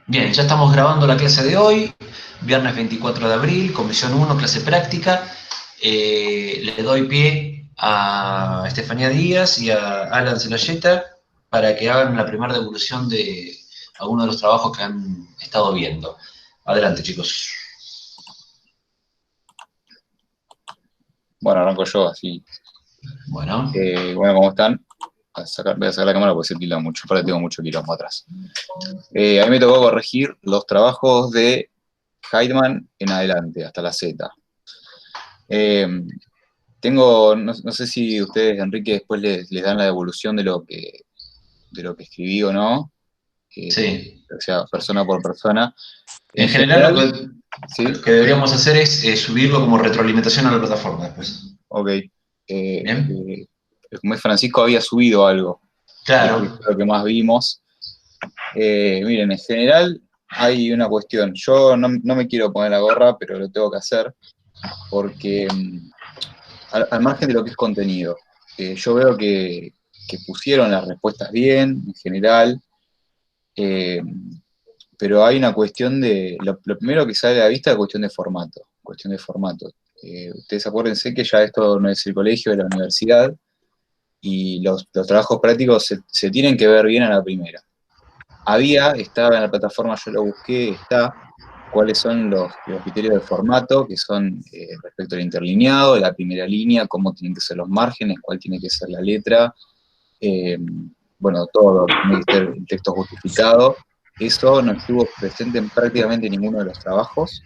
Bien, ya estamos grabando la clase de hoy, viernes 24 de abril, comisión 1, clase práctica. Le doy pie a Estefanía Díaz y a Alan Celayeta para que hagan la primera devolución de algunos de los trabajos que han estado viendo. Adelante, chicos. Bueno, arranco yo así. Bueno, Bueno, ¿cómo están? Voy a sacar la cámara porque se tilda mucho, aparte tengo mucho quilombo atrás. A mí me tocó corregir los trabajos de Heidman en adelante, hasta la Z. Eh, no sé si ustedes, Enrique, después les dan la devolución de lo que escribí o no, sí. o sea, persona por persona. En En general general, lo sí, que deberíamos hacer es subirlo como retroalimentación a la plataforma después. ok. ¿Bien? Como es Francisco había subido algo, que es Claro. lo que más vimos. Miren, en general hay una cuestión. Yo no me quiero poner la gorra, pero lo tengo que hacer porque al margen de lo que es contenido, yo veo que pusieron las respuestas bien, en general, eh, pero hay una cuestión lo primero que sale a la vista es cuestión de formato, cuestión de formato. Ustedes acuérdense que ya esto no es el colegio, es la universidad, y los trabajos prácticos se tienen que ver bien a la primera. Estaba en la plataforma, yo lo busqué, está cuáles son los criterios de formato, que son respecto al interlineado, la primera línea, cómo tienen que ser los márgenes, cuál tiene que ser la letra, eh, bueno, todo, tiene que ser el texto justificado. Eso no estuvo presente en prácticamente ninguno de los trabajos,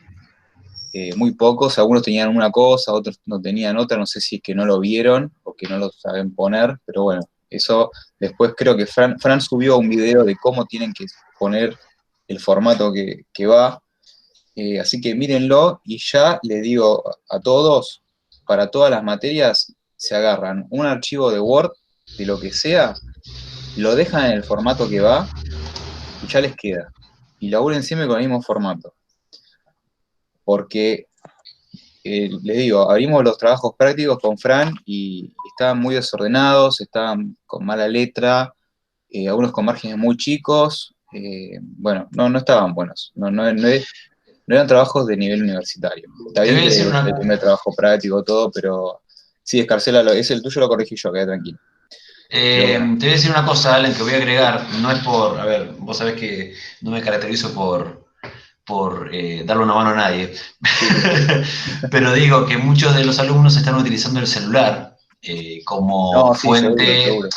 muy pocos, algunos tenían una cosa, otros no tenían otra, no sé si es que no lo vieron o que no lo saben poner, pero bueno, eso después creo que Fran subió un video de cómo tienen que poner el formato que va, así que mírenlo y ya le digo a todos, para todas las materias se agarran un archivo de Word de lo que sea, lo dejan en el formato que va y ya les queda. Y laburen siempre con el mismo formato, porque les digo, abrimos los trabajos prácticos con Fran y estaban muy desordenados, estaban con mala letra, algunos con márgenes muy chicos, bueno, no estaban buenos, no eran trabajos de nivel universitario. Está Te voy bien a que decir es el una, primer trabajo práctico, todo, pero sí, Escarcela, es el tuyo, lo corregí yo, queda tranquilo. Pero bueno, Te voy a decir una cosa, Allen, que voy a agregar. No es por, a ver, vos sabés que no me caracterizo por darle una mano a nadie. sí, sí. Pero digo que muchos de los alumnos están utilizando el celular como No, sí, seguro, fuente. seguro.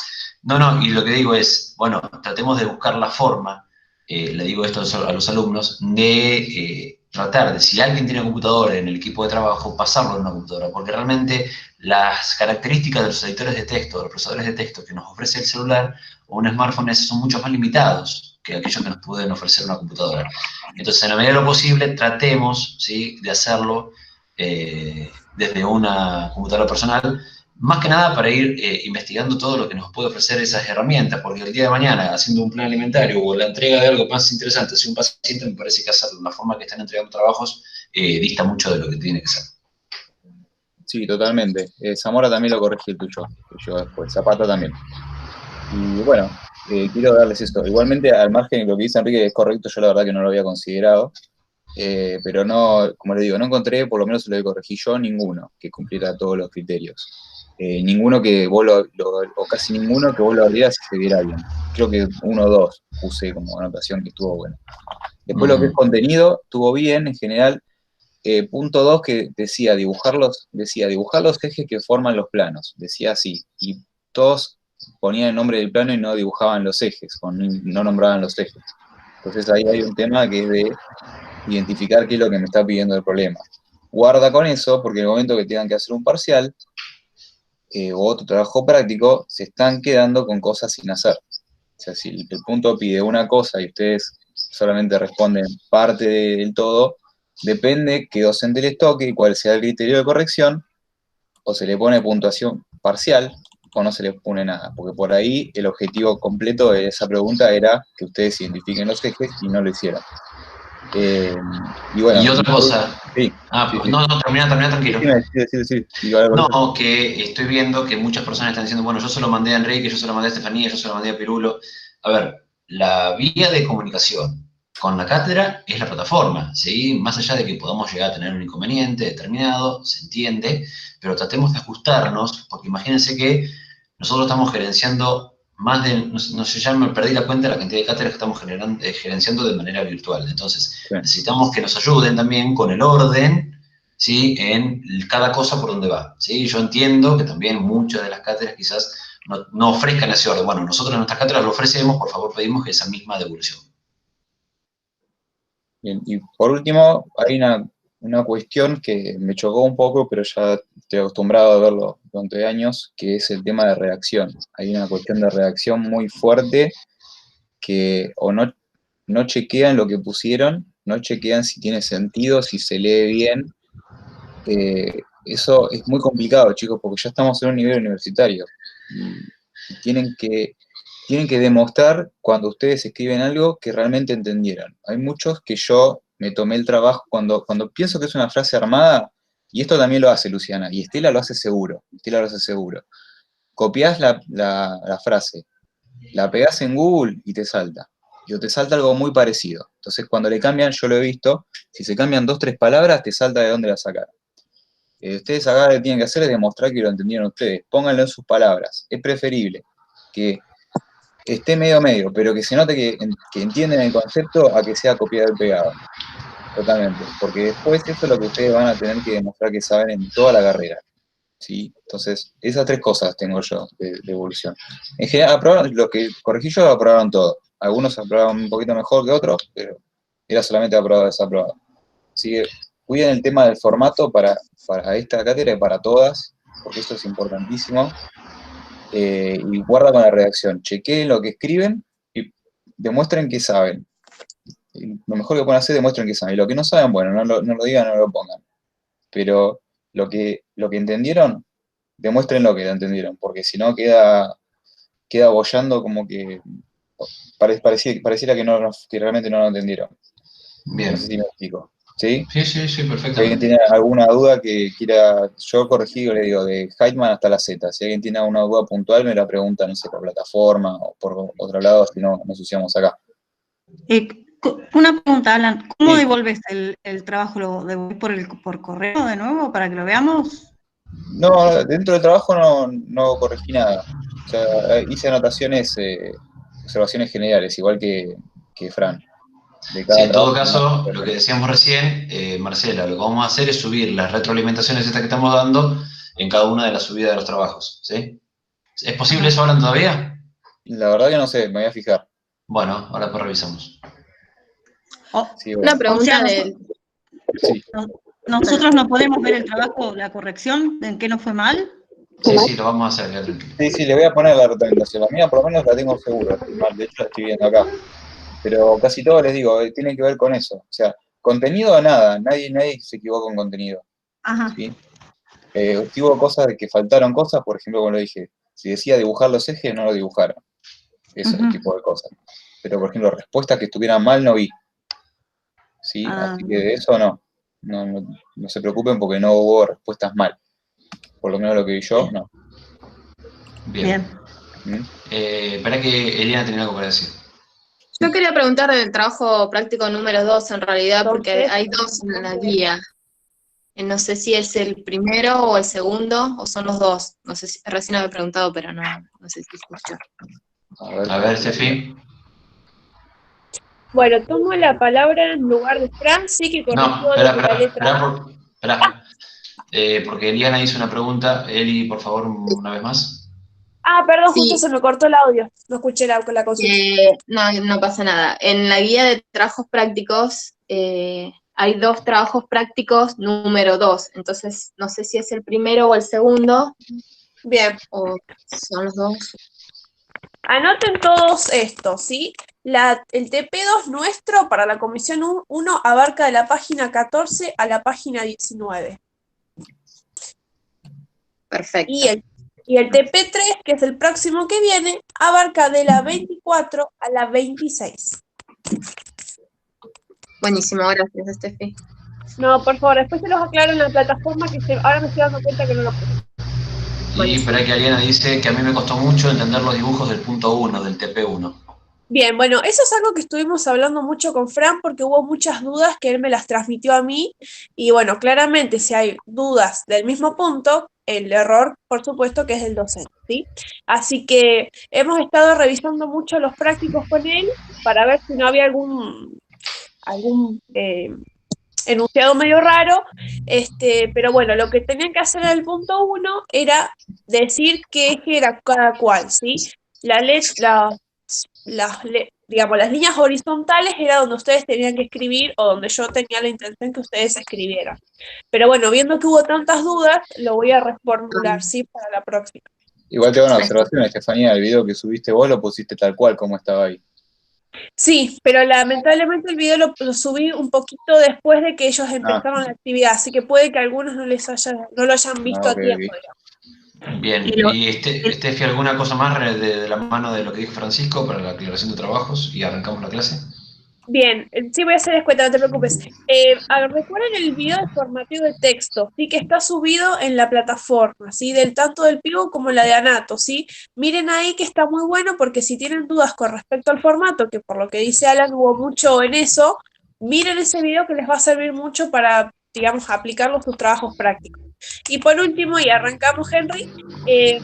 No, no, y lo que digo es, bueno, tratemos de buscar la forma, le digo esto a los alumnos, de tratar de, si alguien tiene computadora en el equipo de trabajo, pasarlo en una computadora, porque realmente las características de los editores de texto, de los procesadores de texto que nos ofrece el celular o un smartphone son mucho más limitados que aquellos que nos pueden ofrecer una computadora. Entonces, en la medida de lo posible, tratemos, ¿sí?, de hacerlo desde una computadora personal, más que nada para ir investigando todo lo que nos puede ofrecer esas herramientas, porque el día de mañana, haciendo un plan alimentario o la entrega de algo más interesante, si un paciente, me parece que hacerlo de la forma que están entregando trabajos dista mucho de lo que tiene que ser. Sí, totalmente. Zamora también lo corregí el tuyo, que yo después, Zapata también. Y bueno, quiero darles esto. Igualmente, al margen de lo que dice Enrique es correcto, yo la verdad que no lo había considerado, pero no, como les digo, no encontré, por lo menos lo que corregí yo, ninguno que cumpliera todos los criterios. Ninguno que vos o casi ninguno que vos lo abrieras y se viera bien. Creo que uno o dos puse como anotación que estuvo bueno. Uh Después lo que es -huh. contenido, estuvo bien en general. Punto 2 que decía dibujar los ejes que forman los planos, decía así, y todos ponían el nombre del plano y no dibujaban los ejes, no nombraban los ejes. Entonces ahí hay un tema que es de identificar qué es lo que me está pidiendo el problema. Guarda con eso, porque en el momento que tengan que hacer un parcial o otro trabajo práctico, se están quedando con cosas sin hacer. O sea, si el punto pide una cosa y ustedes solamente responden parte del todo, depende qué docente les toque y cuál sea el criterio de corrección, o se le pone puntuación parcial o no se le pone nada, porque por ahí el objetivo completo de esa pregunta era que ustedes identifiquen los ejes y no lo hicieron. Eh, y bueno, Y otra cosa, sí, sí, sí. no, termina tranquilo. Decime, sí, sí, sí, digo algo con eso. No, que estoy viendo que muchas personas están diciendo, bueno, yo se lo mandé a Enrique, yo se lo mandé a Estefanía, yo se lo mandé a Pirulo. A ver, la vía de comunicación con la cátedra es la plataforma, ¿sí? Más allá de que podamos llegar a tener un inconveniente determinado, se entiende, pero tratemos de ajustarnos, porque imagínense que nosotros estamos gerenciando más de, no sé, ya me perdí la cuenta de la cantidad de cátedras que estamos gerenciando de manera virtual. Entonces, Sí. necesitamos que nos ayuden también con el orden, ¿sí? En cada cosa por donde va, ¿sí? Yo entiendo que también muchas de las cátedras quizás no ofrezcan ese orden. Bueno, nosotros en nuestras cátedras lo ofrecemos, por favor pedimos esa misma devolución. Bien, y por último, hay una cuestión que me chocó un poco, pero ya estoy acostumbrado a verlo durante años, que es el tema de redacción. Hay una cuestión de redacción muy fuerte que o no chequean lo que pusieron, no chequean si tiene sentido, si se lee bien. Eso es muy complicado, chicos, porque ya estamos en un nivel universitario. Y tienen que demostrar cuando ustedes escriben algo que realmente entendieron. Hay muchos que yo me tomé el trabajo, cuando pienso que es una frase armada, y esto también lo hace Luciana, y Estela lo hace seguro, copiás la frase, la pegás en Google y te salta. Y te salta algo muy parecido. Entonces, cuando le cambian, yo lo he visto, si se cambian 2, 3 palabras, te salta de dónde la sacaron. Ustedes acá lo que tienen que hacer es demostrar que lo entendieron ustedes. Pónganlo en sus palabras. Es preferible que esté medio, pero que se note que entienden el concepto a que sea copiado y pegado. Totalmente. Porque después eso es lo que ustedes van a tener que demostrar que saben en toda la carrera. ¿Sí? Entonces, esas 3 cosas tengo yo de evolución. En general, aprobaron, los que corregí yo aprobaron todo. Algunos aprobaron un poquito mejor que otros, pero era solamente aprobado, desaprobado. Así que cuiden el tema del formato para esta cátedra y para todas, porque eso es importantísimo. Y guarda con la redacción. Chequeen lo que escriben y demuestren que saben. Y lo mejor que pueden hacer, demuestren que saben. Y lo que no saben, bueno, no lo digan, no lo pongan. Pero lo que entendieron, demuestren lo que lo entendieron, porque si no queda boyando como que pareciera que realmente no lo entendieron. Bien. No sé si me explico. ¿Sí? Sí, Si perfectamente. alguien tiene alguna duda que quiera, yo corregí, le digo, de Heitman hasta la Z. Si alguien tiene alguna duda puntual, me la pregunta, no sé, por plataforma o por otro lado, si no, nos usamos acá. Una pregunta, Alan, ¿cómo Sí. devolves el trabajo? ¿Lo devolvés por correo de nuevo para que lo veamos? No, dentro del trabajo no corregí nada. O sea, hice anotaciones, observaciones generales, igual que Fran. De cada Sí, en todo trabajo. caso, lo que decíamos recién, Marcela, lo que vamos a hacer es subir las retroalimentaciones estas que estamos dando en cada una de las subidas de los trabajos, ¿sí? ¿Es posible eso ahora todavía? La verdad que no sé, me voy a fijar. Bueno, ahora pues revisamos. Sí, bueno. Una pregunta Sí. ¿Nosotros no podemos ver el trabajo, la corrección, en qué nos fue mal? Sí, lo vamos a hacer, quédate tranquilo. Sí, le voy a poner la retroalimentación. La mía por lo menos la tengo seguro. De hecho la estoy viendo acá. Pero casi todo les digo, tiene que ver con eso. O sea, contenido nada, nadie se equivocó con contenido. Ajá. ¿Sí? Hubo cosas de que faltaron cosas, por ejemplo, como lo dije, si decía dibujar los ejes, no lo dibujaron. Ese tipo de cosas. Pero, por ejemplo, respuestas que estuvieran mal no vi. ¿Sí? Así que de eso no se preocupen porque no hubo respuestas mal. Por lo menos lo que vi yo, no. Bien. Espera que Eliana tenía algo para decir. Yo quería preguntar del trabajo práctico número 2, en realidad, porque hay 2 en la guía. No sé si es el primero o el segundo, o son los 2. No sé si, recién había preguntado, pero no sé si escuchó. A ver, Steffi. Bueno, tomo la palabra en lugar de Fran, sí que corrigió No, lo de la letra A. espera. Porque Eliana hizo una pregunta. Eli, por favor, una vez más. Perdón, Sí. justo se me cortó el audio. No escuché la consulta. No pasa nada. En la guía de trabajos prácticos hay 2 trabajos prácticos número 2. Entonces, no sé si es el primero o el segundo. Bien. O son los 2. Anoten todos estos, ¿sí? El TP2 nuestro para la comisión 1 abarca de la página 14 a la página 19. Perfecto. Y el TP3, que es el próximo que viene, abarca de la 24 a la 26. Buenísimo, gracias, Steffi. No, por favor, después se los aclaro en la plataforma, ahora me estoy dando cuenta que no lo puse. Y espera que Eliana dice que a mí me costó mucho entender los dibujos del punto 1, del TP1. Bien, bueno, eso es algo que estuvimos hablando mucho con Fran porque hubo muchas dudas que él me las transmitió a mí y bueno, claramente si hay dudas del mismo punto, el error por supuesto que es del docente, ¿sí? Así que hemos estado revisando mucho los prácticos con él para ver si no había algún enunciado medio raro, pero bueno, lo que tenían que hacer en el punto 1 era decir qué eje era cada cual, ¿sí? Digamos, las líneas horizontales era donde ustedes tenían que escribir o donde yo tenía la intención que ustedes escribieran. Pero bueno, viendo que hubo tantas dudas, lo voy a reformular, ¿sí? Para la próxima. Igual tengo una observación, Estefanía, el video que subiste vos lo pusiste tal cual como estaba ahí. Sí, pero lamentablemente el video lo subí un poquito después de que ellos empezaron la actividad, así que puede que algunos no lo hayan visto a tiempo. Bien, y Estefi, ¿alguna cosa más de la mano de lo que dijo Francisco para la aclaración de trabajos y arrancamos la clase? Bien, sí voy a hacer descuento, no te preocupes. Recuerden el video de formativo de texto, ¿sí? Que está subido en la plataforma, ¿sí? Tanto del Pivo como la de Anato, ¿sí? Miren ahí que está muy bueno porque si tienen dudas con respecto al formato, que por lo que dice Alan hubo mucho en eso, miren ese video que les va a servir mucho para, digamos, aplicarlo a sus trabajos prácticos. Y por último, y arrancamos, Henry, es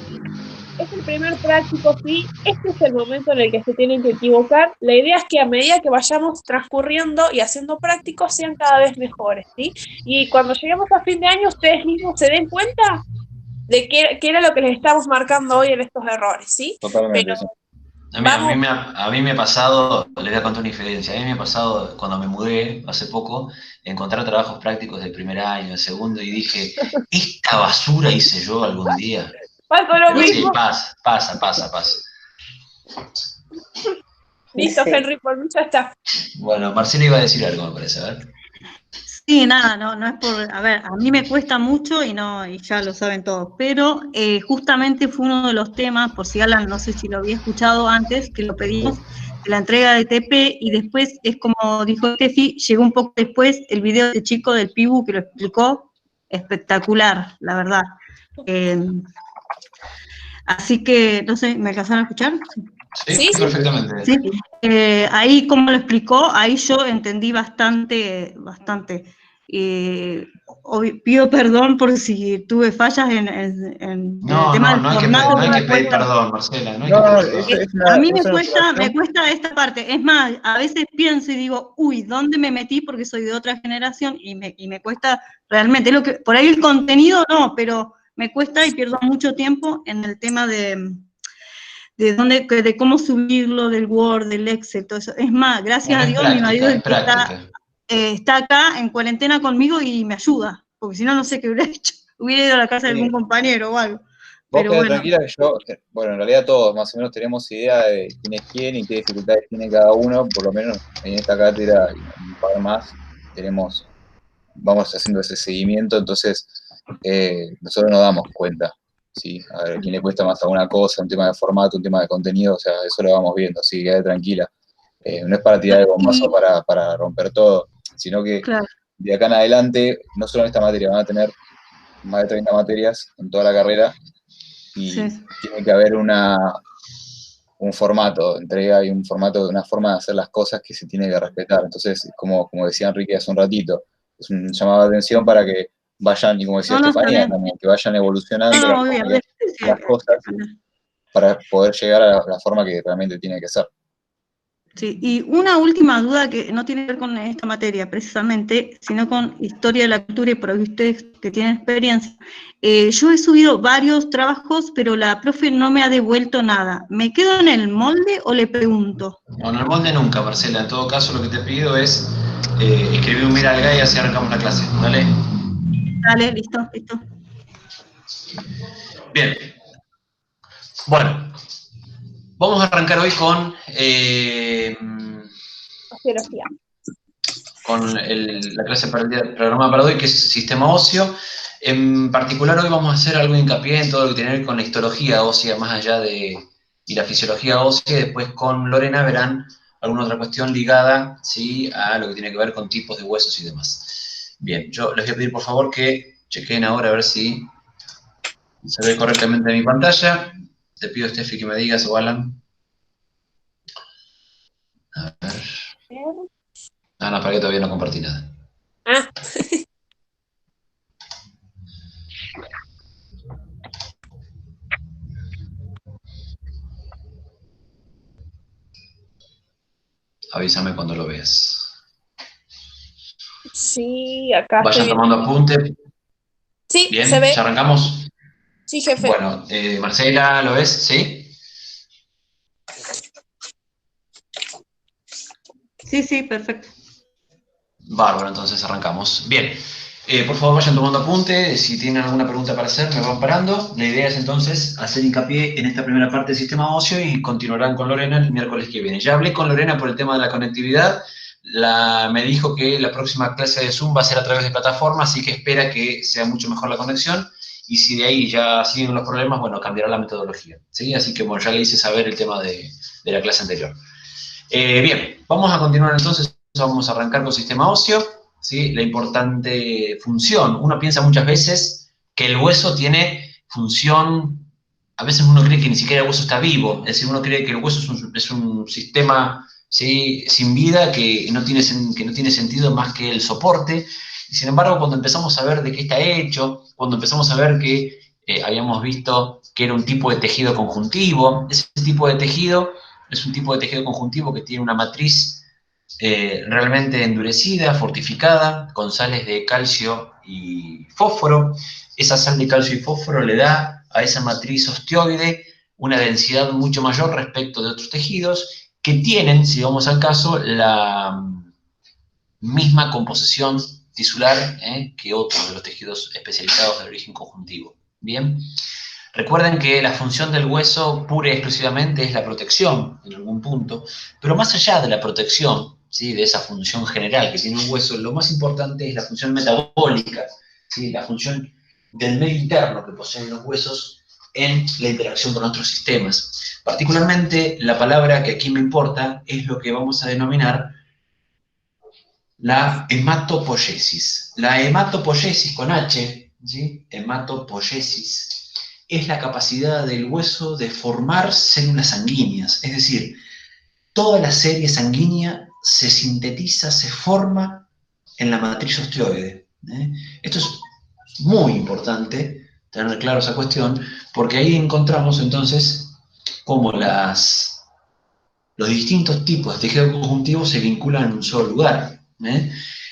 el primer práctico, sí, este es el momento en el que se tienen que equivocar. La idea es que a medida que vayamos transcurriendo y haciendo prácticos sean cada vez mejores, ¿sí? Y cuando lleguemos a fin de año, ustedes mismos se den cuenta de qué era lo que les estamos marcando hoy en estos errores, ¿sí? Totalmente. Pero, Sí. A mí me ha pasado, les voy a contar una infidencia, a mí me ha pasado cuando me mudé hace poco, encontrar trabajos prácticos del primer año, del segundo, y dije, ¿esta basura hice yo algún día? pasó lo Pero mismo. sí, pasa. Listo, Sí. Henry, por mí ya está. Bueno, Marcela iba a decir algo, me parece, a ver. Sí, nada, no es por, a ver, a mí me cuesta mucho y ya lo saben todos, pero justamente fue uno de los temas, por si Alan, no sé si lo había escuchado antes, que lo pedimos, de la entrega de TP, y después es como dijo Steffi, llegó un poco después el video de este chico del Pibu que lo explicó, espectacular, la verdad. Así que, no sé, ¿me alcanzaron a escuchar? Sí, perfectamente. Sí, ahí como lo explicó, ahí yo entendí bastante. Pido perdón por si tuve fallas en el tema del formato. No hay que pedir perdón, Marcela, no hay que pedir perdón. A mí me cuesta esta parte. Es más, a veces pienso y digo, uy, ¿dónde me metí? Porque soy de otra generación y me cuesta realmente. Por ahí el contenido no, pero me cuesta y pierdo mucho tiempo en el tema de cómo subirlo, del Word, del Excel, todo eso. Es más, gracias a Dios, mi marido está acá en cuarentena conmigo y me ayuda, porque si no, no sé qué hubiera hecho. Hubiera ido a la casa de algún compañero o algo. Vos quedate tranquila que yo, bueno, en realidad todos más o menos tenemos idea de quién es quién y qué dificultades tiene cada uno, por lo menos en esta cátedra y un par más vamos haciendo ese seguimiento, entonces nosotros nos damos cuenta, ¿sí? A ver, quién le cuesta más a una cosa, un tema de formato, un tema de contenido, o sea, eso lo vamos viendo, así que quédate tranquila. No es para tirar el bombazo para romper todo, sino que de acá en adelante, no solo en esta materia, van a tener más de 30 materias en toda la carrera, y tiene que haber un formato de entrega y una forma de hacer las cosas que se tiene que respetar. Entonces, como decía Enrique hace un ratito, es un llamado de atención para que vayan, y como decía Estefanía también, que vayan evolucionando las cosas para poder llegar a la forma que realmente tiene que ser. Sí, y una última duda que no tiene que ver con esta materia precisamente, sino con historia de la cultura, y por ahí ustedes que tienen experiencia. Yo he subido varios trabajos, pero la profe no me ha devuelto nada. ¿Me quedo en el molde o le pregunto? No, en el molde nunca, Marcela. En todo caso, lo que te pido es escribir un mira al GAI y así arrancamos la clase. ¿Dale? Dale, listo. Bien. Bueno, vamos a arrancar hoy con la clase programada para hoy, que es Sistema Óseo. En particular, hoy vamos a hacer algo de hincapié en todo lo que tiene que ver con la histología ósea, más allá y la fisiología ósea, y después con Lorena verán alguna otra cuestión ligada, ¿sí?, a lo que tiene que ver con tipos de huesos y demás. Bien, yo les voy a pedir por favor que chequen ahora a ver si se ve correctamente en mi pantalla. Te pido, Steffi, que me digas, o Alan. Ah, no, para que todavía no compartí nada. Ah, Avísame cuando lo veas. sí, acá estoy Vayan viendo. tomando apunte. Sí, se Bien, ve. ¿ya arrancamos? Sí, jefe. Bueno, Marcela, ¿lo ves? ¿Sí? Sí, sí, perfecto. Bárbaro, entonces arrancamos. Bien, por favor vayan tomando apunte, si tienen alguna pregunta para hacer me van parando. La idea es entonces hacer hincapié en esta primera parte del sistema óseo y continuarán con Lorena el miércoles que viene. Ya hablé con Lorena por el tema de la conectividad, me dijo que la próxima clase de Zoom va a ser a través de plataforma, así que espera que sea mucho mejor la conexión y si de ahí ya siguen los problemas, bueno, cambiará la metodología. ¿Sí? Así que bueno, ya le hice saber el tema de la clase anterior. Bien, vamos a continuar entonces, vamos a arrancar con sistema óseo, ¿sí? La importante función. Uno piensa muchas veces que el hueso tiene función, a veces uno cree que ni siquiera el hueso está vivo, es decir, uno cree que el hueso es un sistema, ¿sí?, sin vida que no tiene sentido más que el soporte. Y sin embargo, cuando empezamos a ver de qué está hecho, cuando empezamos a ver que habíamos visto que era un tipo de tejido conjuntivo, ese tipo de tejido es un tipo de tejido conjuntivo que tiene una matriz realmente endurecida, fortificada, con sales de calcio y fósforo. Esa sal de calcio y fósforo le da a esa matriz osteoide una densidad mucho mayor respecto de otros tejidos que tienen, si vamos al caso, la misma composición tisular que otros de los tejidos especializados de origen conjuntivo. Bien. Recuerden que la función del hueso pura y exclusivamente es la protección en algún punto, pero más allá de la protección, ¿sí?, de esa función general que tiene un hueso, lo más importante es la función metabólica, ¿sí?, la función del medio interno que poseen los huesos en la interacción con otros sistemas. Particularmente, la palabra que aquí me importa es lo que vamos a denominar la hematopoiesis. La hematopoiesis con H, ¿sí?, hematopoiesis, es la capacidad del hueso de formar células sanguíneas, es decir, toda la serie sanguínea se sintetiza, se forma en la matriz osteoide. Esto es muy importante, tener claro esa cuestión, porque ahí encontramos entonces cómo los distintos tipos de tejido conjuntivo se vinculan en un solo lugar.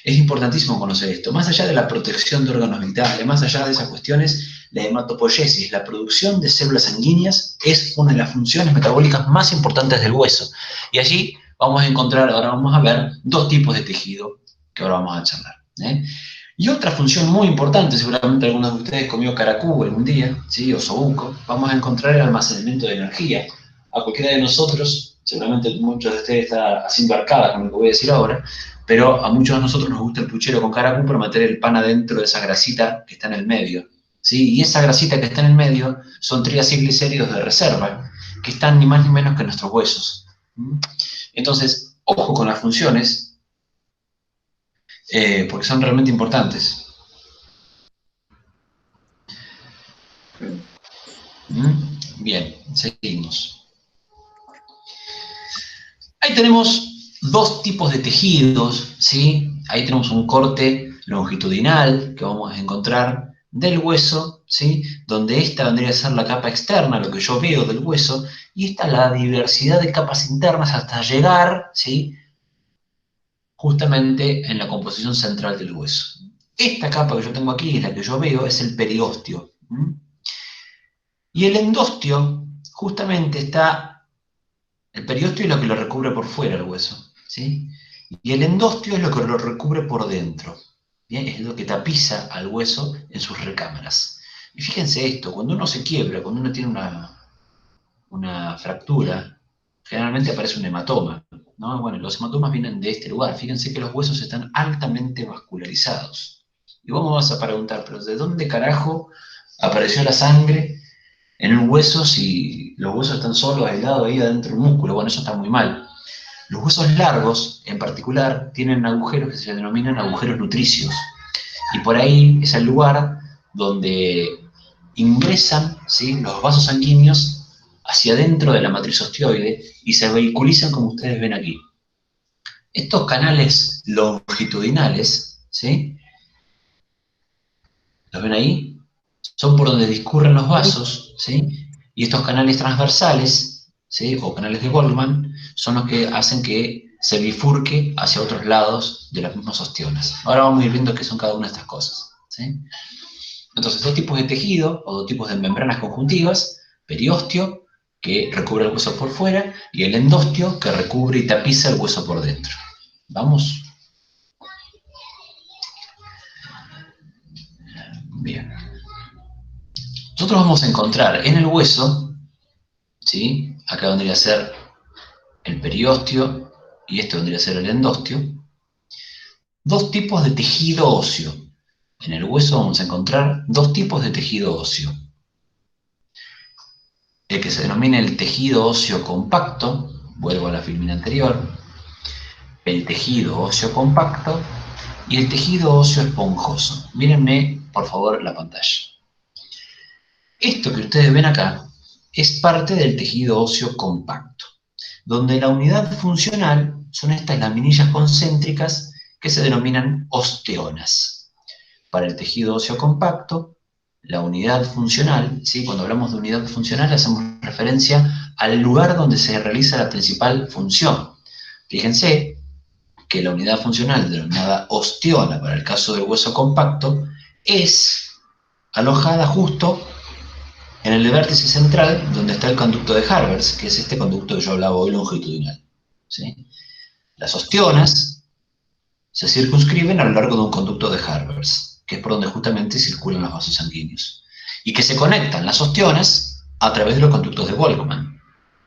Es importantísimo conocer esto. Más allá de la protección de órganos vitales, más allá de esas cuestiones, la hematopoiesis, la producción de células sanguíneas, es una de las funciones metabólicas más importantes del hueso. Y allí vamos a encontrar, ahora vamos a ver, dos tipos de tejido que ahora vamos a charlar. Y otra función muy importante, seguramente algunos de ustedes comió caracú algún día, ¿sí?, o sobuco, vamos a encontrar el almacenamiento de energía. A cualquiera de nosotros, seguramente muchos de ustedes están haciendo arcada con lo que voy a decir ahora, pero a muchos de nosotros nos gusta el puchero con caracú para meter el pan adentro de esa grasita que está en el medio, ¿sí? Y esa grasita que está en el medio son triacilglicéridos de reserva, que están ni más ni menos que en nuestros huesos. Entonces, ojo con las funciones, porque son realmente importantes. Bien, seguimos. Ahí tenemos dos tipos de tejidos, ¿sí? Ahí tenemos un corte longitudinal que vamos a encontrar del hueso, ¿sí?, donde esta vendría a ser la capa externa, lo que yo veo del hueso, y esta la diversidad de capas internas hasta llegar, ¿sí?, justamente en la composición central del hueso. Esta capa que yo tengo aquí, la que yo veo, es el periósteo. Y el endosteo, justamente está, el periósteo es lo que lo recubre por fuera el hueso, ¿sí? Y el endosteo es lo que lo recubre por dentro, ¿bien? Es lo que tapiza al hueso en sus recámaras. Y fíjense esto, cuando uno se quiebra, cuando uno tiene una fractura, generalmente aparece un hematoma, ¿no? Bueno, los hematomas vienen de este lugar. Fíjense que los huesos están altamente vascularizados. Y vos me vas a preguntar, pero ¿de dónde carajo apareció la sangre en un hueso si los huesos están solos, aislados ahí adentro del músculo? Bueno, eso está muy mal. Los huesos largos, en particular, tienen agujeros que se denominan agujeros nutricios. Y por ahí es el lugar donde ingresan, ¿sí?, los vasos sanguíneos hacia adentro de la matriz osteoide y se vehiculizan como ustedes ven aquí. Estos canales longitudinales, ¿sí? ¿Los ven ahí? Son por donde discurren los vasos, ¿sí? Y estos canales transversales, ¿sí? O canales de Goldman, son los que hacen que se bifurque hacia otros lados de las mismas ostiones. Ahora vamos a ir viendo qué son cada una de estas cosas, ¿sí? Entonces, dos tipos de tejido, o dos tipos de membranas conjuntivas: periostio, que recubre el hueso por fuera, y el endostio, que recubre y tapiza el hueso por dentro. ¿Vamos? Bien. Nosotros vamos a encontrar en el hueso, ¿sí? Acá vendría a ser el periostio, y este vendría a ser el endostio, dos tipos de tejido óseo. En el hueso vamos a encontrar dos tipos de tejido óseo. El que se denomina el tejido óseo compacto, vuelvo a la filmina anterior, el tejido óseo compacto y el tejido óseo esponjoso. Mírenme, por favor, la pantalla. Esto que ustedes ven acá es parte del tejido óseo compacto, donde la unidad funcional son estas laminillas concéntricas que se denominan osteonas. Para el tejido óseo compacto, la unidad funcional, ¿sí? Cuando hablamos de unidad funcional hacemos referencia al lugar donde se realiza la principal función. Fíjense que la unidad funcional denominada osteona para el caso del hueso compacto es alojada justo en el vértice central donde está el conducto de Harbers, que es este conducto que yo hablaba hoy longitudinal, ¿sí? Las osteonas se circunscriben a lo largo de un conducto de Harbers, que es por donde justamente circulan los vasos sanguíneos, y que se conectan las osteonas a través de los conductos de Volkmann,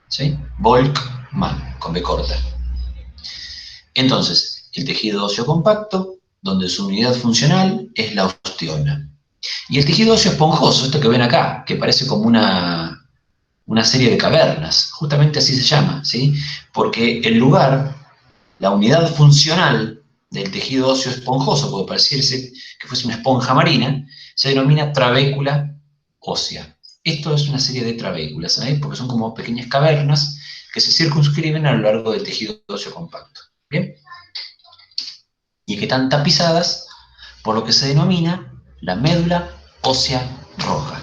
¿sí? Volkmann, con B corta. Entonces, el tejido óseo compacto, donde su unidad funcional es la osteona. Y el tejido óseo esponjoso, esto que ven acá, que parece como una serie de cavernas, justamente así se llama, ¿sí? Porque el lugar, la unidad funcional del tejido óseo esponjoso, puede parecerse que fuese una esponja marina, se denomina trabécula ósea. Esto es una serie de trabéculas, ¿sabéis? Porque son como pequeñas cavernas que se circunscriben a lo largo del tejido óseo compacto. ¿Bien? Y que están tapizadas por lo que se denomina la médula ósea roja.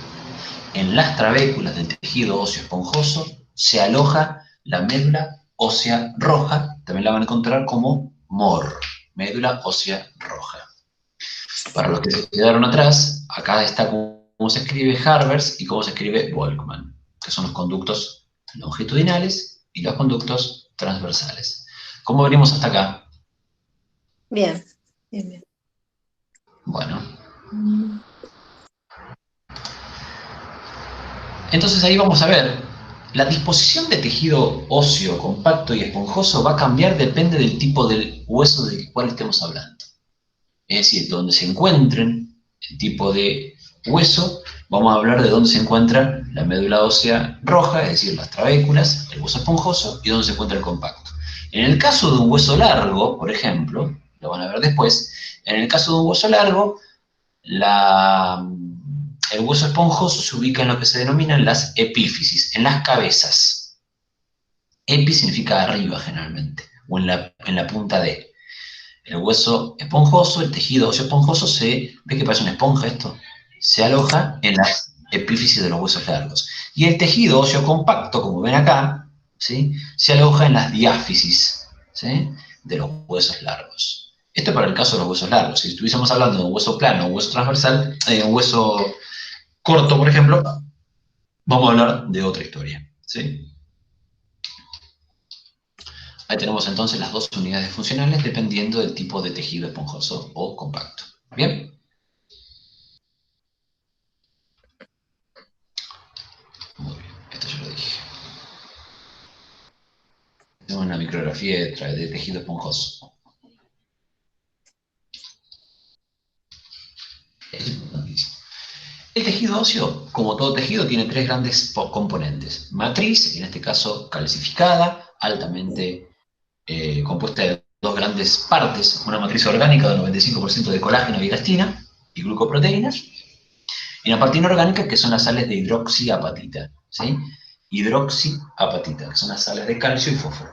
En las trabéculas del tejido óseo esponjoso se aloja la médula ósea roja, también la van a encontrar como MOR, médula ósea roja. Para los que se quedaron atrás, acá está cómo se escribe Harbers y cómo se escribe Volkmann, que son los conductos longitudinales y los conductos transversales. ¿Cómo venimos hasta acá? Bien, bien, bien. Bueno. Entonces ahí vamos a ver, la disposición de tejido óseo compacto y esponjoso va a cambiar, depende del tipo del hueso del cual estemos hablando. Es decir, donde se encuentren el tipo de hueso, vamos a hablar de dónde se encuentra la médula ósea roja, es decir, las trabéculas, el hueso esponjoso, y dónde se encuentra el compacto. En el caso de un hueso largo, por ejemplo, lo van a ver después, en el caso de un hueso largo, el hueso esponjoso se ubica en lo que se denominan las epífisis, en las cabezas. Epi significa arriba generalmente, o en la punta de. El hueso esponjoso, el tejido óseo esponjoso, ¿ve que parece una esponja esto? Se aloja en las epífisis de los huesos largos. Y el tejido óseo compacto, como ven acá, ¿sí? Se aloja en las diáfisis, ¿sí? De los huesos largos. Esto para el caso de los huesos largos. Si estuviésemos hablando de un hueso plano, un hueso transversal, un hueso corto, por ejemplo, vamos a hablar de otra historia, ¿sí? Ahí tenemos entonces las dos unidades funcionales dependiendo del tipo de tejido esponjoso o compacto. ¿Bien? Muy bien, esto ya lo dije. Tenemos una micrografía de tejido esponjoso. Es importantísimo. El tejido óseo, como todo tejido, tiene tres grandes componentes. Matriz, en este caso calcificada, altamente compuesta de dos grandes partes, una matriz orgánica del 95% de colágeno y elastina y glucoproteínas, y una parte inorgánica que son las sales de hidroxiapatita, ¿sí? Hidroxiapatita, que son las sales de calcio y fósforo.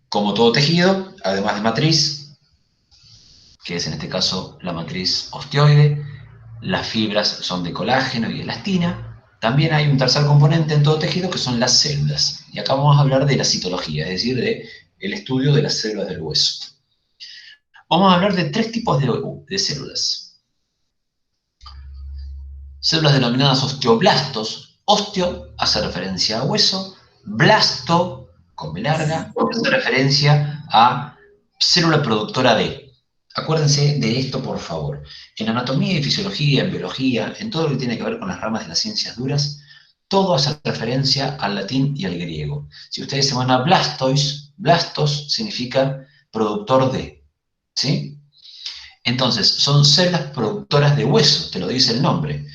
Como todo tejido, además de matriz, que es en este caso la matriz osteoide, las fibras son de colágeno y elastina. También hay un tercer componente en todo tejido que son las células. Y acá vamos a hablar de la citología, es decir, del estudio de las células del hueso. Vamos a hablar de 3 tipos de células. Células denominadas osteoblastos. Osteo hace referencia a hueso. Blasto, con B larga, hace referencia a célula productora de. Acuérdense de esto, por favor. En anatomía y fisiología, en biología, en todo lo que tiene que ver con las ramas de las ciencias duras, todo hace referencia al latín y al griego. Si ustedes se van a blastois, blastos significa productor de, ¿sí? Entonces, son células productoras de hueso, te lo dice el nombre.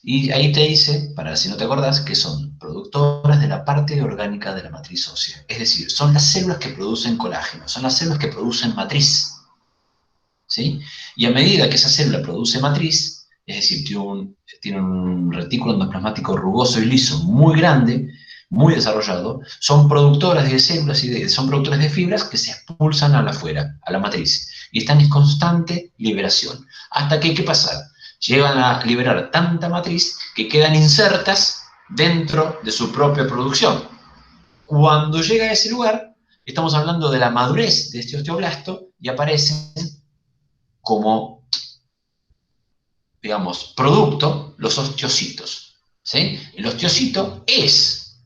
Y ahí te dice, para si no te acordás, que son productoras de la parte orgánica de la matriz ósea. Es decir, son las células que producen colágeno, son las células que producen matriz. ¿Sí? Y a medida que esa célula produce matriz, es decir, tiene un retículo endoplasmático rugoso y liso muy grande, muy desarrollado, son productoras de células y son productoras de fibras que se expulsan a la afuera, a la matriz, y están en constante liberación. Hasta que, ¿qué pasa? Llegan a liberar tanta matriz que quedan insertas dentro de su propia producción. Cuando llega a ese lugar, estamos hablando de la madurez de este osteoblasto y aparecen como, digamos, producto los osteocitos. ¿Sí? El osteocito es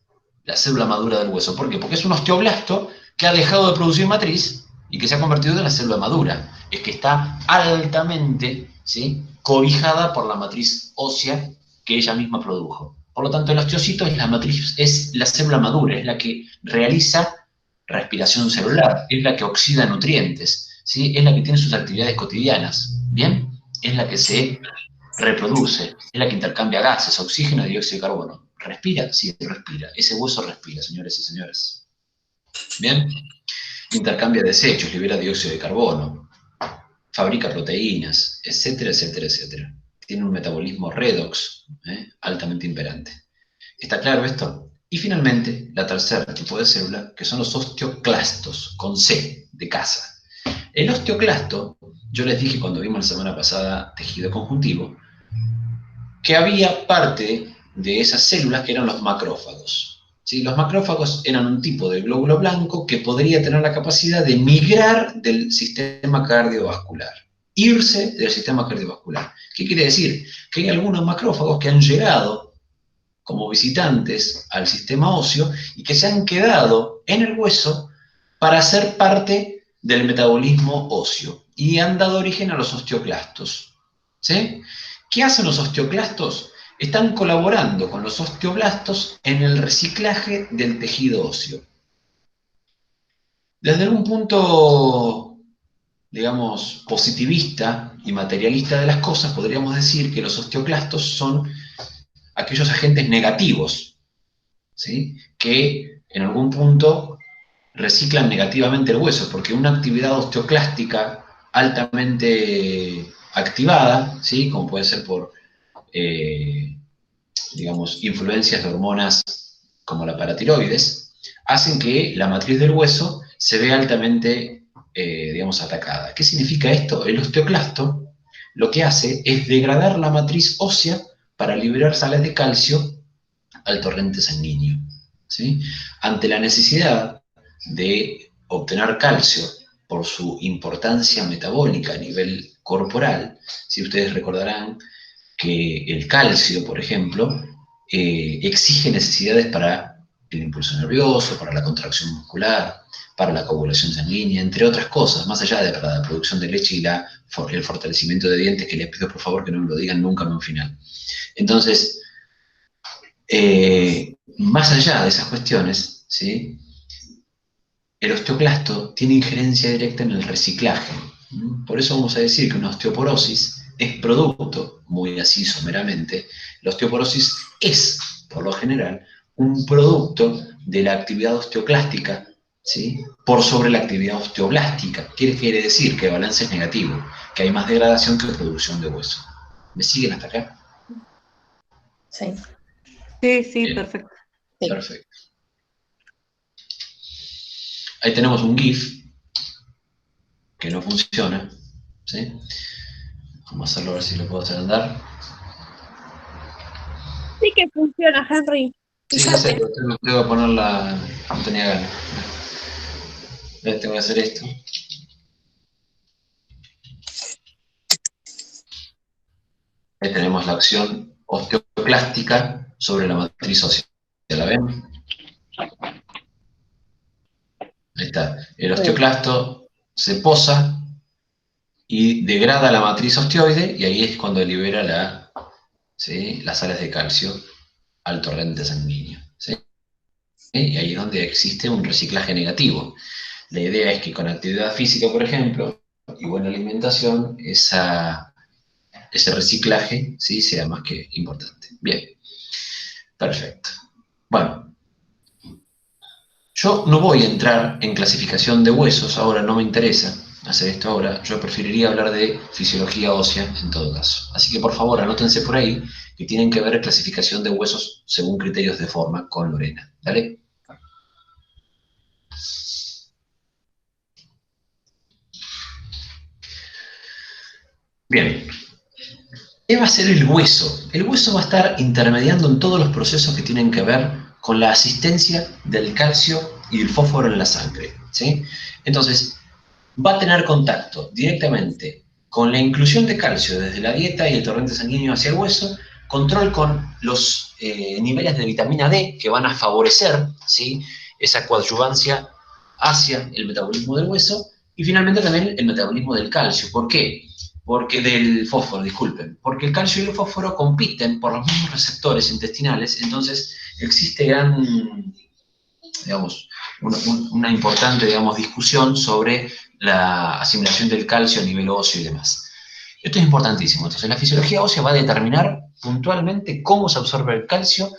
la célula madura del hueso. ¿Por qué? Porque es un osteoblasto que ha dejado de producir matriz y que se ha convertido en la célula madura. Es que está altamente, ¿sí?, cobijada por la matriz ósea que ella misma produjo. Por lo tanto, el osteocito es la matriz, es la célula madura, es la que realiza respiración celular, es la que oxida nutrientes, ¿sí?, es la que tiene sus actividades cotidianas, ¿bien? Es la que se reproduce, es la que intercambia gases, oxígeno y dióxido de carbono. ¿Respira? Sí, respira. Ese hueso respira, señores y señoras. ¿Bien? Intercambia desechos, libera dióxido de carbono, fabrica proteínas, etcétera, etcétera, etcétera. Tiene un metabolismo redox, altamente imperante. ¿Está claro esto? Y finalmente, la tercera tipo de célula, que son los osteoclastos, con C, de casa. El osteoclasto, yo les dije cuando vimos la semana pasada tejido conjuntivo, que había parte de esas células que eran los macrófagos. ¿Sí? Los macrófagos eran un tipo de glóbulo blanco que podría tener la capacidad de migrar del sistema cardiovascular, irse del sistema cardiovascular. ¿Qué quiere decir? Que hay algunos macrófagos que han llegado como visitantes al sistema óseo y que se han quedado en el hueso para ser parte del metabolismo óseo y han dado origen a los osteoclastos. ¿Sí? ¿Qué hacen los osteoclastos? Están colaborando con los osteoblastos en el reciclaje del tejido óseo. Desde un punto, digamos, positivista y materialista de las cosas, podríamos decir que los osteoclastos son aquellos agentes negativos, ¿sí?, que en algún punto reciclan negativamente el hueso, porque una actividad osteoclástica altamente activada, ¿sí?, como puede ser por, digamos, influencias de hormonas como la paratiroides, hacen que la matriz del hueso se vea altamente, digamos, atacada. ¿Qué significa esto? El osteoclasto lo que hace es degradar la matriz ósea para liberar sales de calcio al torrente sanguíneo, ¿sí? Ante la necesidad de obtener calcio por su importancia metabólica a nivel corporal, si ustedes recordarán que el calcio, por ejemplo, exige necesidades para el impulso nervioso, para la contracción muscular, para la coagulación sanguínea, entre otras cosas, más allá de la producción de leche y el fortalecimiento de dientes, que les pido por favor que no me lo digan nunca en un final. Entonces, más allá de esas cuestiones, ¿sí?, el osteoclasto tiene injerencia directa en el reciclaje. Por eso vamos a decir que una osteoporosis es producto, muy así someramente, la osteoporosis es, por lo general, un producto de la actividad osteoclástica, ¿sí?, por sobre la actividad osteoblástica. ¿Qué quiere decir? Que el balance es negativo, que hay más degradación que producción de hueso. ¿Me siguen hasta acá? Sí. Sí, sí, Bien. perfecto. Sí. Perfecto. Ahí tenemos un GIF que no funciona, ¿sí? Vamos a hacerlo a ver si lo puedo hacer andar. Sí que funciona, Henry. Sí, ya sé, pero tengo que ponerla, no tenía ganas. Tengo que hacer esto. Ahí tenemos la acción osteoclástica sobre la matriz ósea. ¿La ven? Ahí está. El osteoclasto se posa y degrada la matriz osteoide y ahí es cuando libera las sales de calcio al torrente sanguíneo. ¿Sí? Y ahí es donde existe un reciclaje negativo. La idea es que con actividad física, por ejemplo, y buena alimentación, ese reciclaje, ¿sí?, sea más que importante. Bien, perfecto. Bueno, yo no voy a entrar en clasificación de huesos, ahora no me interesa hacer esto ahora, yo preferiría hablar de fisiología ósea en todo caso. Así que por favor, anótense por ahí que tienen que ver clasificación de huesos según criterios de forma con Lorena. ¿Dale? Bien. ¿Qué va a ser el hueso? El hueso va a estar intermediando en todos los procesos que tienen que ver con la asistencia del calcio y del fósforo en la sangre, ¿sí? Entonces, va a tener contacto directamente con la inclusión de calcio desde la dieta y el torrente sanguíneo hacia el hueso, control con los niveles de vitamina D que van a favorecer, ¿sí?, esa coadyuvancia hacia el metabolismo del hueso, y finalmente también el metabolismo del calcio. ¿Por qué? Del fósforo, disculpen. Porque el calcio y el fósforo compiten por los mismos receptores intestinales, entonces existe una importante, discusión sobre la asimilación del calcio a nivel óseo y demás. Esto es importantísimo. Entonces, la fisiología ósea va a determinar puntualmente cómo se absorbe el calcio,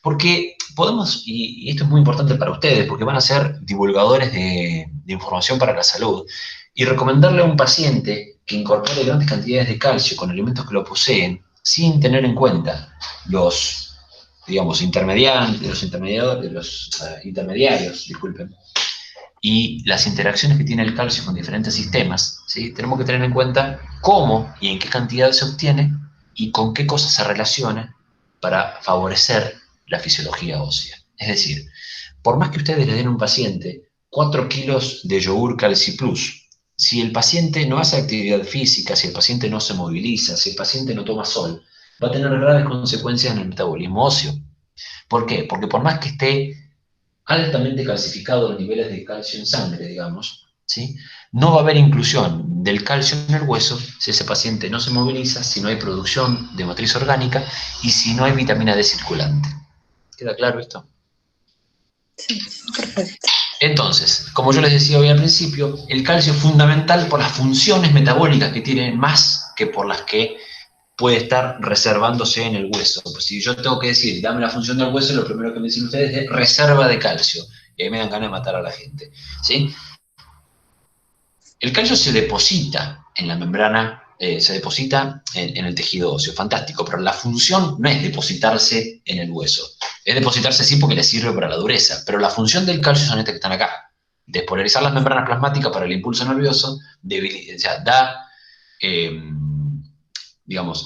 porque podemos, y esto es muy importante para ustedes, porque van a ser divulgadores de información para la salud, y recomendarle a un paciente que incorpore grandes cantidades de calcio con alimentos que lo poseen, sin tener en cuenta los intermediarios, disculpen, y las interacciones que tiene el calcio con diferentes sistemas, ¿sí? Tenemos que tener en cuenta cómo y en qué cantidad se obtiene y con qué cosas se relaciona para favorecer la fisiología ósea. Es decir, por más que ustedes le den a un paciente 4 kilos de yogur Calci Plus, si el paciente no hace actividad física, si el paciente no se moviliza, si el paciente no toma sol, va a tener graves consecuencias en el metabolismo óseo. ¿Por qué? Porque por más que esté altamente calcificado los niveles de calcio en sangre, digamos, ¿sí?, no va a haber inclusión del calcio en el hueso si ese paciente no se moviliza, si no hay producción de matriz orgánica y si no hay vitamina D circulante. ¿Queda claro esto? Sí, perfecto. Entonces, como yo les decía hoy al principio, el calcio es fundamental por las funciones metabólicas que tiene, más que por las que puede estar reservándose en el hueso. Pues si yo tengo que decir, dame la función del hueso, lo primero que me dicen ustedes es reserva de calcio. Y ahí me dan ganas de matar a la gente, ¿sí? El calcio se deposita en la membrana, se deposita en el tejido óseo, fantástico, pero la función no es depositarse en el hueso. Es depositarse sí porque le sirve para la dureza, pero la función del calcio son estas que están acá. Despolarizar las membranas plasmáticas para el impulso nervioso,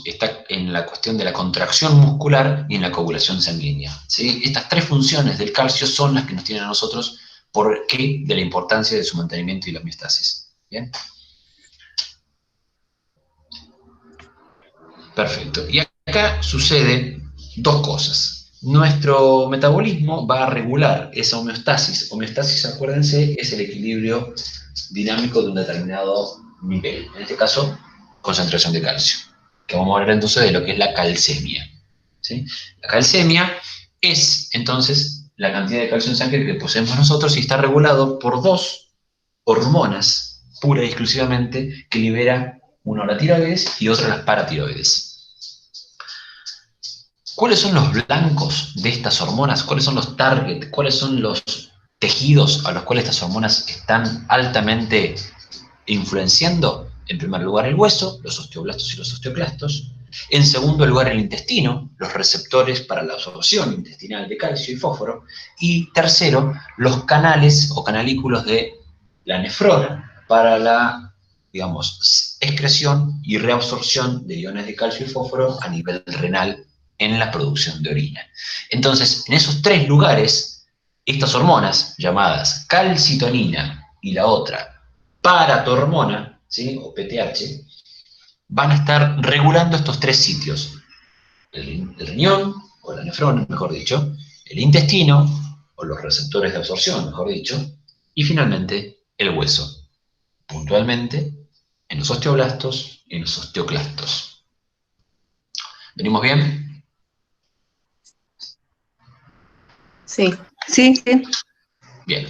está en la cuestión de la contracción muscular y en la coagulación sanguínea, ¿sí? Estas tres funciones del calcio son las que nos tienen a nosotros por qué de la importancia de su mantenimiento y la homeostasis. ¿Bien? Perfecto. Y acá sucede dos cosas. Nuestro metabolismo va a regular esa homeostasis. Homeostasis, acuérdense, es el equilibrio dinámico de un determinado nivel. En este caso, concentración de calcio. Que vamos a hablar entonces de lo que es la calcemia, ¿sí? La calcemia es, entonces, la cantidad de calcio en sangre que poseemos nosotros y está regulado por dos hormonas, pura y exclusivamente, que libera una la tiroides y otra las paratiroides. ¿Cuáles son los blancos de estas hormonas? ¿Cuáles son los targets? ¿Cuáles son los tejidos a los cuales estas hormonas están altamente influenciando? En primer lugar, el hueso, los osteoblastos y los osteoclastos. En segundo lugar, el intestino, los receptores para la absorción intestinal de calcio y fósforo. Y tercero, los canales o canalículos de la nefrona para la, digamos, excreción y reabsorción de iones de calcio y fósforo a nivel renal en la producción de orina. Entonces, en esos tres lugares, estas hormonas llamadas calcitonina y la otra paratormona, ¿sí? O PTH, van a estar regulando estos tres sitios. El riñón, o la nefrona, mejor dicho, el intestino, o los receptores de absorción, mejor dicho, y finalmente el hueso, puntualmente en los osteoblastos y en los osteoclastos. ¿Venimos bien? Sí. Sí, sí. Bien.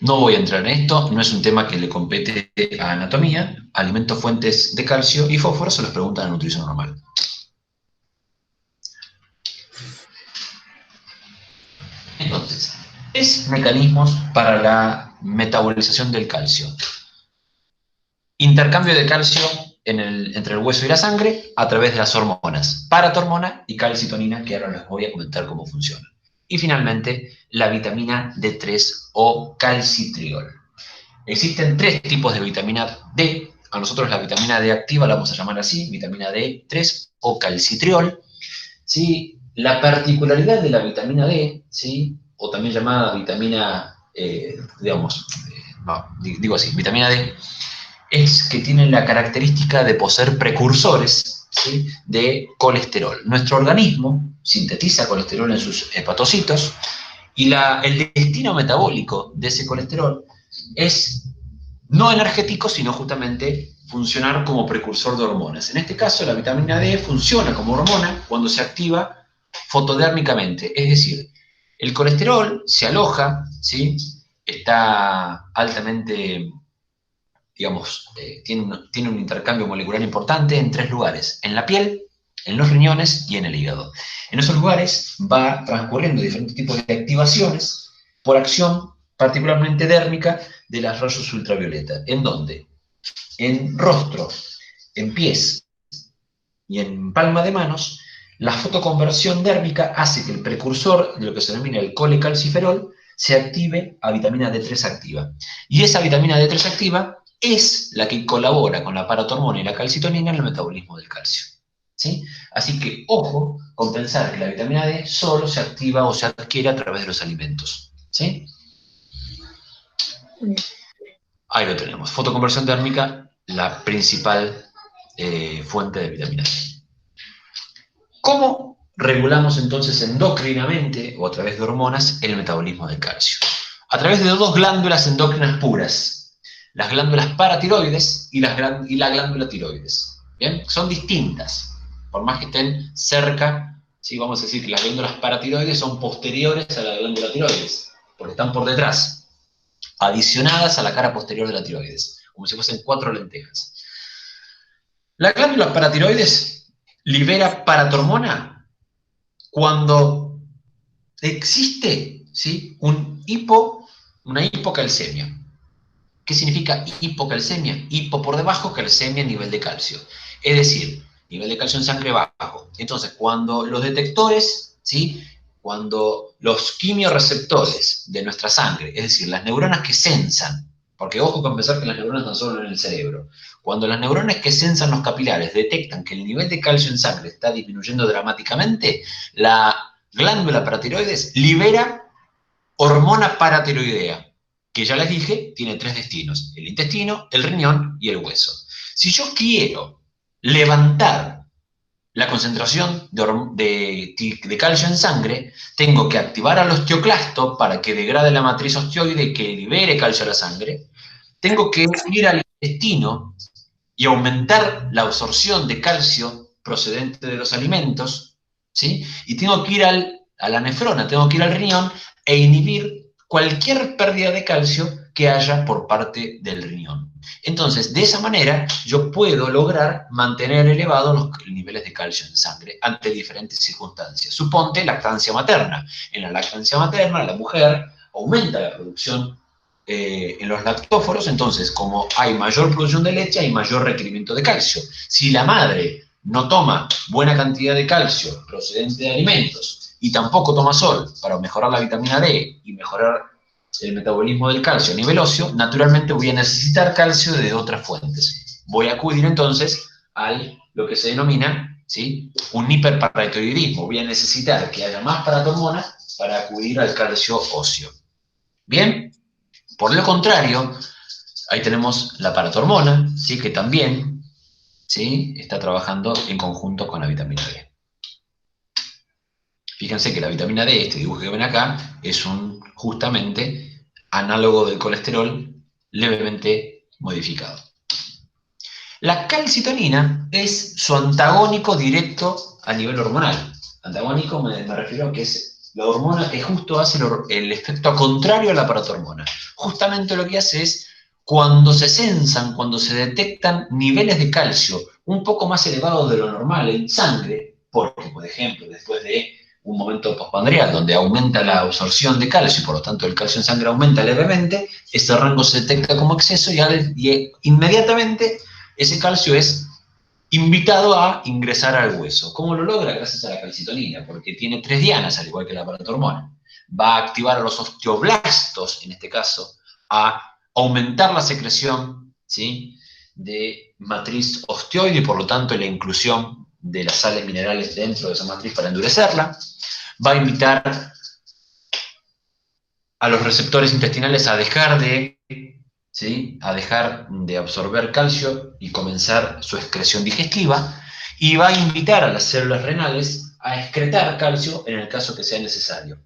No voy a entrar en esto, no es un tema que le compete a anatomía. Alimentos, fuentes de calcio y fósforo se los pregunta a nutrición normal. Entonces, tres mecanismos para la metabolización del calcio. Intercambio de calcio entre el hueso y la sangre a través de las hormonas, paratormona y calcitonina, que ahora les voy a comentar cómo funcionan. Y finalmente, la vitamina D3 o calcitriol. Existen tres tipos de vitamina D. A nosotros la vitamina D activa la vamos a llamar así, vitamina D3 o calcitriol. ¿Sí? La particularidad de la vitamina D, ¿sí? O también llamada vitamina, vitamina D, es que tiene la característica de poseer precursores, ¿sí? De colesterol. Nuestro organismo sintetiza colesterol en sus hepatocitos y el destino metabólico de ese colesterol es no energético, sino justamente funcionar como precursor de hormonas. En este caso, la vitamina D funciona como hormona cuando se activa fotodérmicamente, es decir, el colesterol se aloja, ¿sí? Está altamente, digamos, tiene un intercambio molecular importante en tres lugares: en la piel, en los riñones y en el hígado. En esos lugares va transcurriendo diferentes tipos de activaciones por acción particularmente dérmica de las rayos ultravioleta. ¿En dónde? En rostro, en pies y en palma de manos, la fotoconversión dérmica hace que el precursor de lo que se denomina el colecalciferol se active a vitamina D3 activa. Y esa vitamina D3 activa es la que colabora con la paratormona y la calcitonina en el metabolismo del calcio. ¿Sí? Así que, ojo con pensar que la vitamina D solo se activa o se adquiere a través de los alimentos. ¿Sí? Ahí lo tenemos. Fotoconversión térmica, la principal fuente de vitamina D. ¿Cómo regulamos entonces endocrinamente o a través de hormonas el metabolismo del calcio? A través de dos glándulas endócrinas puras, las glándulas paratiroides y la glándula tiroides. ¿Bien? Son distintas, por más que estén cerca, ¿sí? Vamos a decir que las glándulas paratiroides son posteriores a la glándula tiroides, porque están por detrás, adicionadas a la cara posterior de la tiroides, como si fuesen cuatro lentejas. La glándula paratiroides libera paratormona cuando existe, ¿sí? Una hipocalcemia. ¿Qué significa hipocalcemia? Hipo por debajo, calcemia, nivel de calcio. Es decir, nivel de calcio en sangre bajo. Entonces, cuando los detectores, ¿sí? Cuando los quimiorreceptores de nuestra sangre, es decir, las neuronas que sensan, porque ojo con pensar que las neuronas no solo en el cerebro, cuando las neuronas que sensan los capilares detectan que el nivel de calcio en sangre está disminuyendo dramáticamente, la glándula paratiroides libera hormona paratiroidea, que ya les dije, tiene tres destinos: el intestino, el riñón y el hueso. Si yo quiero levantar la concentración de calcio en sangre, tengo que activar al osteoclasto para que degrade la matriz osteoide y que libere calcio a la sangre. Tengo que ir al intestino y aumentar la absorción de calcio procedente de los alimentos, ¿sí? Y tengo que ir a la nefrona, tengo que ir al riñón e inhibir cualquier pérdida de calcio que haya por parte del riñón. Entonces, de esa manera, yo puedo lograr mantener elevados los niveles de calcio en sangre ante diferentes circunstancias. Suponte lactancia materna. En la lactancia materna, la mujer aumenta la producción en los lactóforos, entonces, como hay mayor producción de leche, hay mayor requerimiento de calcio. Si la madre no toma buena cantidad de calcio procedente de alimentos y tampoco toma sol para mejorar la vitamina D y mejorar el metabolismo del calcio a nivel óseo, naturalmente voy a necesitar calcio de otras fuentes. Voy a acudir entonces a lo que se denomina, ¿sí?, un hiperparatiroidismo. Voy a necesitar que haya más paratormona para acudir al calcio óseo. Bien, por lo contrario, ahí tenemos la paratormona, ¿sí?, que también, ¿sí?, está trabajando en conjunto con la vitamina D. Fíjense que la vitamina D, este dibujo que ven acá, es justamente análogo del colesterol levemente modificado. La calcitonina es su antagónico directo a nivel hormonal. Antagónico me refiero a que es la hormona que justo hace el efecto contrario a la paratormona. Justamente lo que hace es, cuando se censan, cuando se detectan niveles de calcio un poco más elevados de lo normal en sangre, porque, por ejemplo, después de un momento postpandrial donde aumenta la absorción de calcio y por lo tanto el calcio en sangre aumenta levemente, ese rango se detecta como exceso y inmediatamente ese calcio es invitado a ingresar al hueso. ¿Cómo lo logra? Gracias a la calcitonina, porque tiene 3 dianas, al igual que la paratormona. Va a activar a los osteoblastos, en este caso, a aumentar la secreción, ¿sí?, de matriz osteoide y por lo tanto la inclusión de las sales minerales dentro de esa matriz para endurecerla. Va a invitar a los receptores intestinales a dejar de, ¿sí?, a dejar de absorber calcio y comenzar su excreción digestiva, y va a invitar a las células renales a excretar calcio en el caso que sea necesario.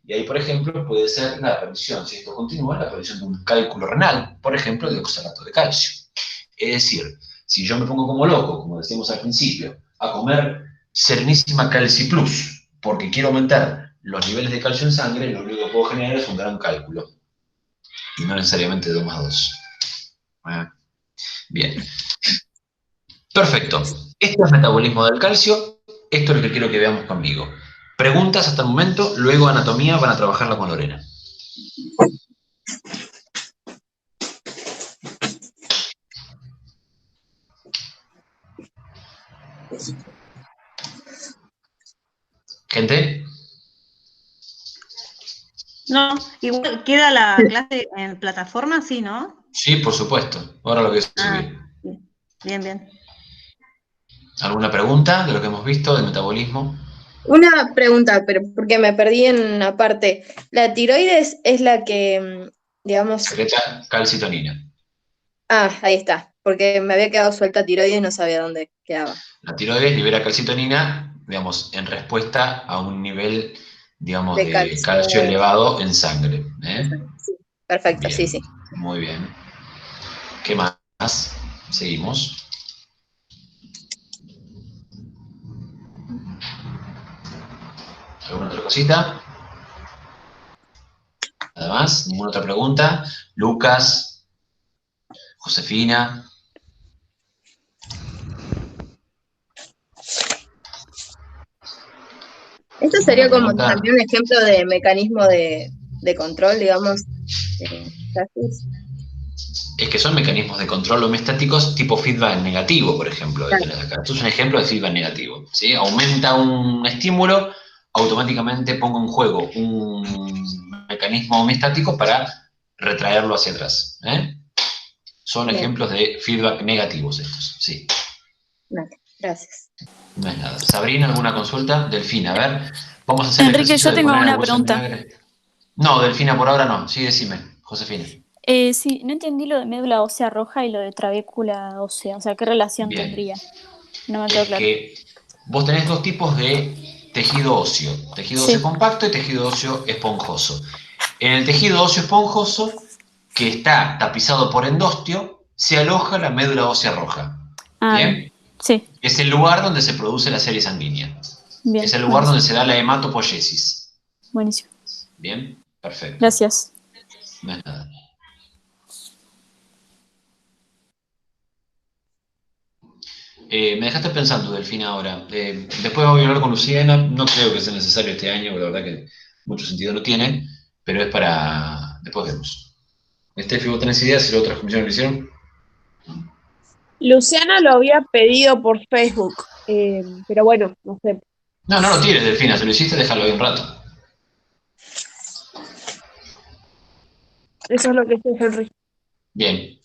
Y ahí, por ejemplo, puede ser la aparición, si esto continúa, la aparición de un cálculo renal, por ejemplo, de oxalato de calcio. Es decir, si yo me pongo como loco, como decíamos al principio, a comer Serenísima Calci Plus, porque quiero aumentar los niveles de calcio en sangre, lo único que puedo generar es un gran cálculo. Y no necesariamente 2 más 2. Bien. Perfecto. Esto es metabolismo del calcio. Esto es lo que quiero que veamos conmigo. Preguntas hasta el momento, luego anatomía van a trabajarla con Lorena. ¿Gente? No, igual queda la clase en plataforma, sí, ¿no? Sí, por supuesto. Ahora lo voy a subir. Bien, bien. ¿Alguna pregunta de lo que hemos visto del metabolismo? Una pregunta, pero porque me perdí en una parte. ¿La tiroides es la que, digamos... Secreta calcitonina. Ah, ahí está, porque me había quedado suelta tiroides y no sabía dónde quedaba. La tiroides libera calcitonina, digamos, en respuesta a un nivel, digamos, De de calcio calcio. elevado en sangre. Sí, perfecto, Bien, sí, sí. muy bien. ¿Qué más? Seguimos. ¿Alguna otra cosita? Nada más, ninguna otra pregunta. Lucas, Josefina. Esto ¿Ninguna sería como pregunta? también un ejemplo de mecanismo de control, digamos. Es que son mecanismos de control homeostáticos tipo feedback negativo, por ejemplo, que tenés acá. Esto es un ejemplo de feedback negativo, ¿sí? Aumenta un estímulo, automáticamente pongo en juego un mecanismo homeostático para retraerlo hacia atrás. Son Bien. ejemplos de feedback negativos estos, sí. Vale, gracias. No es nada. Sabrina, ¿alguna consulta? Delfina, a ver. Vamos a hacer el Enrique, ejercicio yo de tengo poner en el una bolso de pregunta. vinagre. No, Delfina, por ahora no. Sí, decime, Josefina. Sí, no entendí lo de médula ósea roja y lo de trabécula ósea. O sea, ¿qué relación Bien. tendría? No me quedó Es claro. que vos tenés 2 tipos de tejido óseo. Tejido óseo Sí, compacto y tejido óseo esponjoso. En el tejido óseo esponjoso, que está tapizado por endostio, se aloja la médula ósea roja. bien. ¿Bien? Sí, Es el lugar donde se produce la serie sanguínea. bien, Es el lugar buenísimo. donde se da la hematopoiesis. Buenísimo. ¿Bien? Perfecto. Gracias. No es nada. Me dejaste pensando, Delfina, ahora. Después voy a hablar con Luciana. No creo que sea necesario este año, la verdad que mucho sentido no tiene, pero es para... Después vemos. Estefi, ¿vos tenés ideas si las otras comisiones lo hicieron? Luciana lo había pedido por Facebook, pero bueno, no sé. No lo tires, Delfina, si lo hiciste, déjalo ahí un rato. Eso es lo que dice Henry. Bien.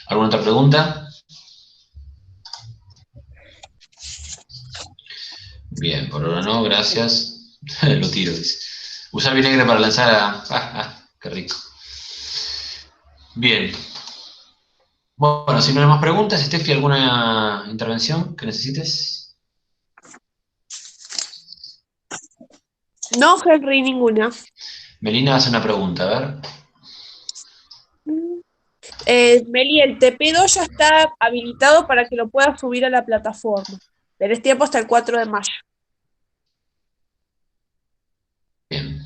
¿Alguna otra pregunta? Bien, por ahora no, gracias. Lo tiro, dice. Usar vinagre para lanzar a... qué rico. Bien. Bueno, si no hay más preguntas, Steffi, ¿alguna intervención que necesites? No, Henry, ninguna. Melina hace una pregunta, a ver. Meli, el TP2 ya está habilitado para que lo puedas subir a la plataforma. Tenés tiempo hasta el 4 de mayo. Bien.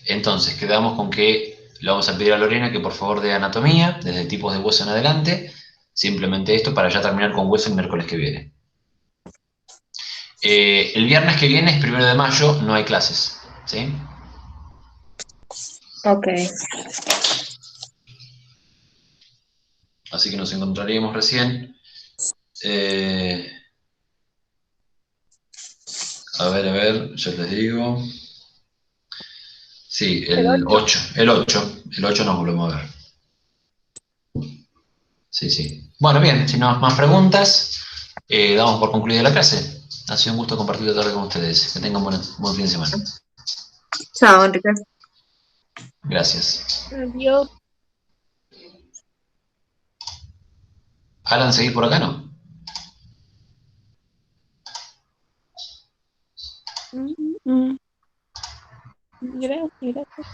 Entonces, quedamos con que le vamos a pedir a Lorena que por favor dé anatomía, desde tipos de hueso en adelante. Simplemente esto para ya terminar con hueso el miércoles que viene. El viernes que viene es 1 de mayo, no hay clases, ¿sí? Ok. Así que nos encontraríamos recién. A ver, ya les digo. Sí, el 8. El 8 nos volvemos a ver. Sí. Bueno, bien, si no hay más preguntas, damos por concluida la clase. Ha sido un gusto compartir la tarde con ustedes. Que tengan buen fin de semana. Chao, Enrique. Gracias. Adiós. Alan, ¿seguís por acá, no? Gracias.